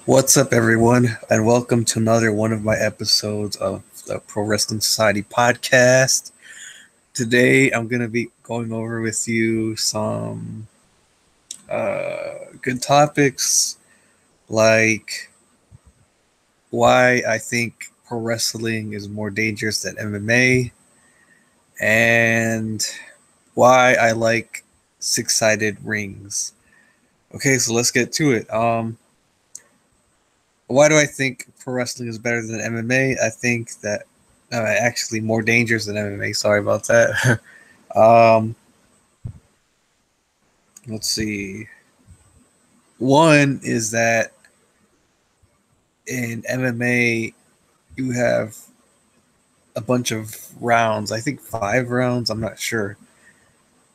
What's up, everyone, and welcome to another one of my episodes of the Pro Wrestling Society podcast. Today, I'm going to be going over with you some good topics like why I think pro wrestling is more dangerous than MMA and why I like six-sided rings. Okay, so let's get to it. Why do I think pro wrestling is better than MMA? I think that actually more dangerous than MMA. Sorry about that. um, let's see. One is that in MMA you have a bunch of rounds. I think 5 rounds. I'm not sure.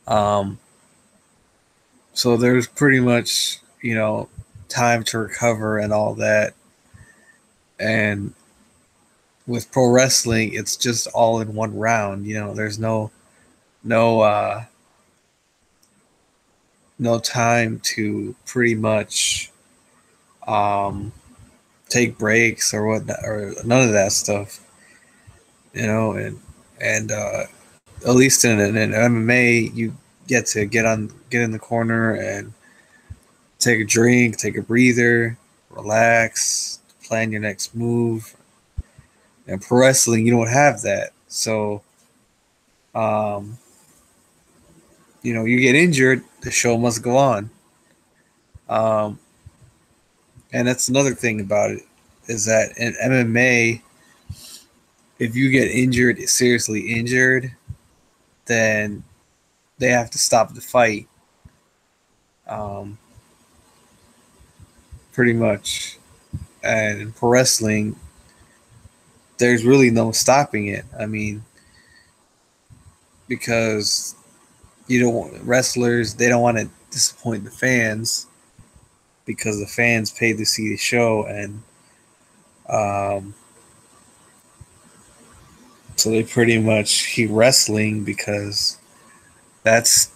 Um, so there's pretty much time to recover and all that. And with pro wrestling, it's just all in one round. There's no no time to pretty much um, take breaks or whatnot, or none of that stuff. And at least in MMA, you get in the corner and take a drink, take a breather, relax, plan your next move. And pro wrestling, you don't have that, so um, you get injured, the show must go on. Um, and that's another thing about it is that in MMA, if you get injured, seriously injured, then they have to stop the fight. Um, Pretty much. And in pro wrestling, there's really no stopping it. I mean, because you don't want wrestlers, they don't want to disappoint the fans because the fans pay to see the show, and um, so they pretty much keep wrestling because that's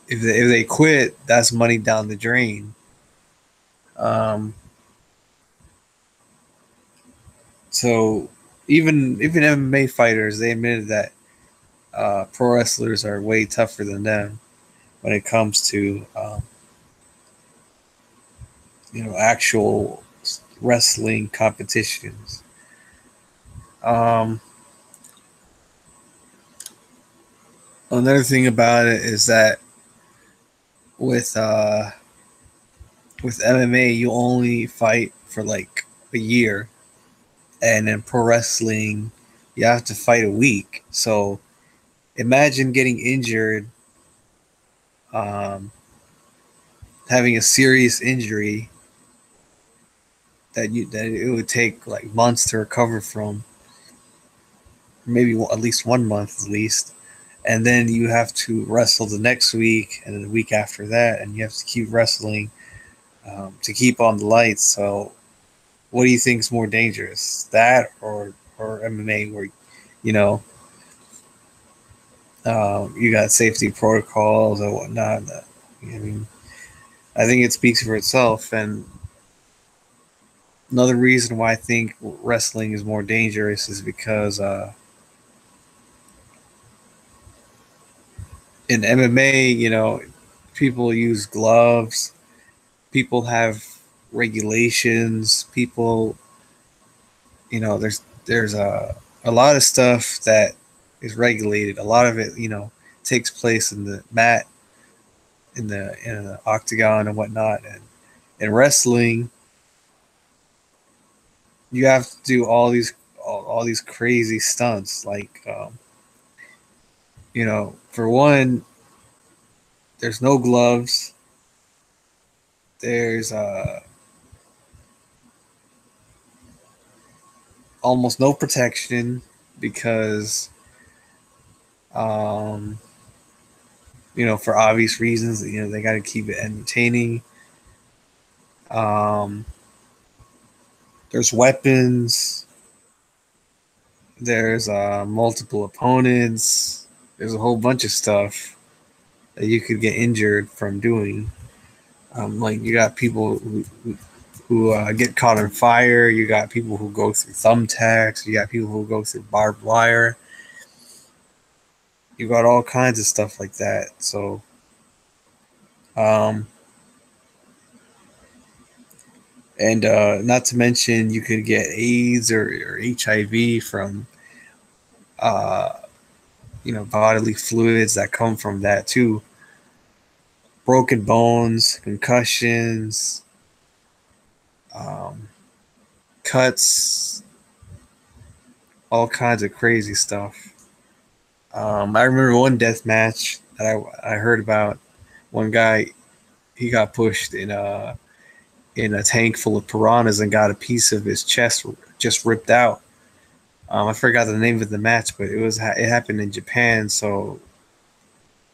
if they quit, that's money down the drain. Um, so even MMA fighters, they admitted that pro wrestlers are way tougher than them when it comes to actual wrestling competitions. Um, Another thing about it is that with uh, with MMA, you only fight for like a year, and in pro wrestling, you have to fight a week. So imagine getting injured, um, having a serious injury that it would take like months to recover from, maybe at least 1 month at least, and then you have to wrestle the next week and then the week after that, and you have to keep wrestling to keep on the lights. So, what do you think is more dangerous, that or MMA, where you know you got safety protocols and whatnot? I mean, I think it speaks for itself. And another reason why I think wrestling is more dangerous is because in MMA, people use gloves. People have regulations. People, there's a lot of stuff that is regulated. A lot of it, takes place in the mat, in the octagon and whatnot. And in wrestling, you have to do all these crazy stunts. Like, for one, there's no gloves. There's almost no protection because, um, for obvious reasons, they got to keep it entertaining. Um, there's weapons. There's multiple opponents. There's a whole bunch of stuff that you could get injured from doing. Like you got people who get caught on fire. You got people who go through thumbtacks. You got people who go through barbed wire. You got all kinds of stuff like that. So, um, and not to mention, you could get AIDS or HIV from, uh, bodily fluids that come from that too. Broken bones, concussions, um, cuts, all kinds of crazy stuff. I remember one death match that I heard about. One guy, he got pushed in a tank full of piranhas and got a piece of his chest just ripped out. I forgot the name of the match, but it happened in Japan. So,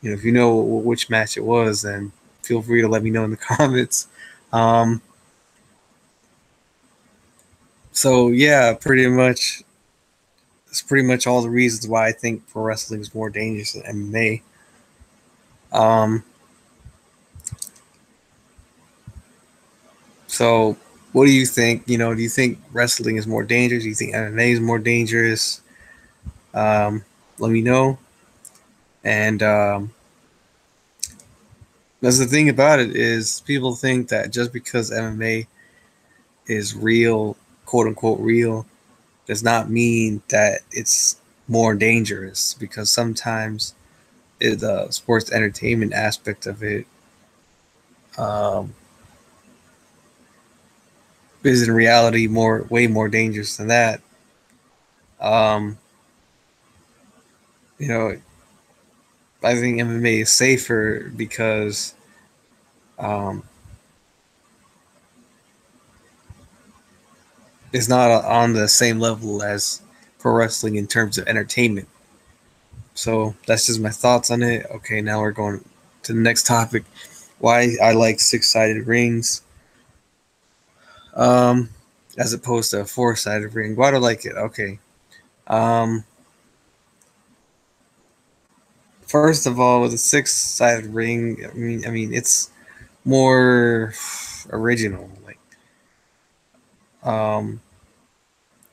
if you know which match it was, then feel free to let me know in the comments. Um, so yeah, pretty much that's pretty much all the reasons why I think pro wrestling is more dangerous than MMA. Um, so what do you think? Do you think wrestling is more dangerous? Do you think MMA is more dangerous? Let me know. And because the thing about it is, people think that just because MMA is real, quote unquote real, does not mean that it's more dangerous. Because sometimes the sports entertainment aspect of it um, is in reality way more dangerous than that. Um, you know, I think MMA is safer because um, it's not on the same level as pro wrestling in terms of entertainment. So that's just my thoughts on it. Okay, now we're going to the next topic. Why I like six-sided rings, um, as opposed to a four-sided ring. Why do I like it? Okay. Um, First of all, with a six-sided ring, I mean, it's more original. Like, um,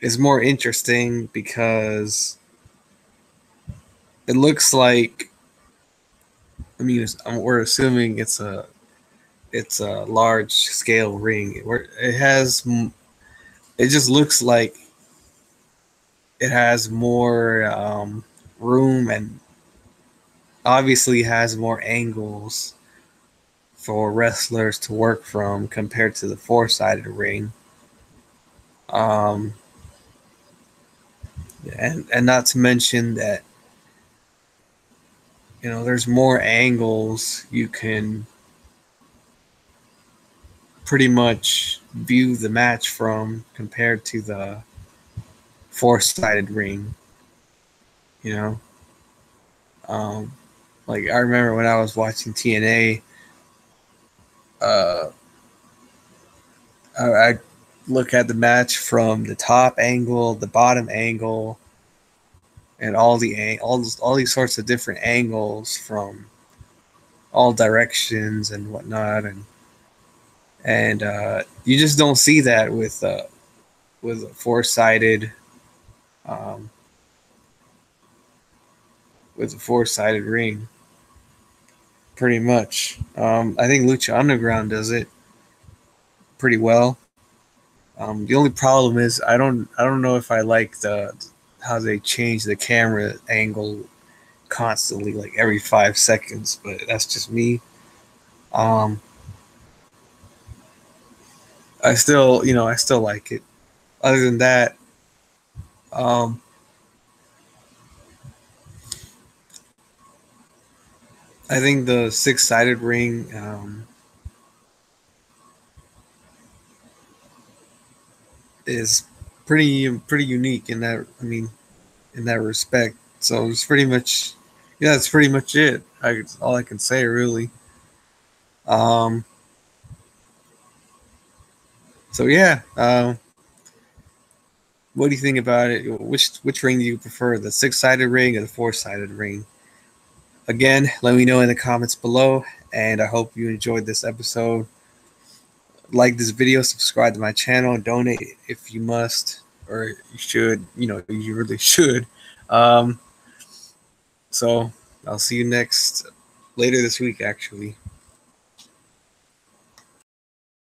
it's more interesting because it looks like. I mean, we're assuming it's a large scale ring. Where it just looks like it has more room and obviously has more angles for wrestlers to work from compared to the four-sided ring. Um, and not to mention that there's more angles you can pretty much view the match from compared to the four-sided ring. You know, um, like I remember when I was watching TNA, uh, I look at the match from the top angle, the bottom angle, and all these sorts of different angles from all directions and whatnot, and you just don't see that with a um, four-sided ring. Pretty much, I think Lucha Underground does it pretty well. The only problem is I don't know if I like the how they change the camera angle constantly, like every 5 seconds. But that's just me. Um, I still like it. Other than that, um, I think the six-sided ring is pretty unique in that. I mean, in that respect. So it's pretty much, yeah, that's pretty much it. All I can say really. Um, so yeah, what do you think about it? Which ring do you prefer, the six-sided ring or the four-sided ring? Again, let me know in the comments below, and I hope you enjoyed this episode. like this video, subscribe to my channel, donate if you must, or you should. You really should. Um, so I'll see you later this week, actually.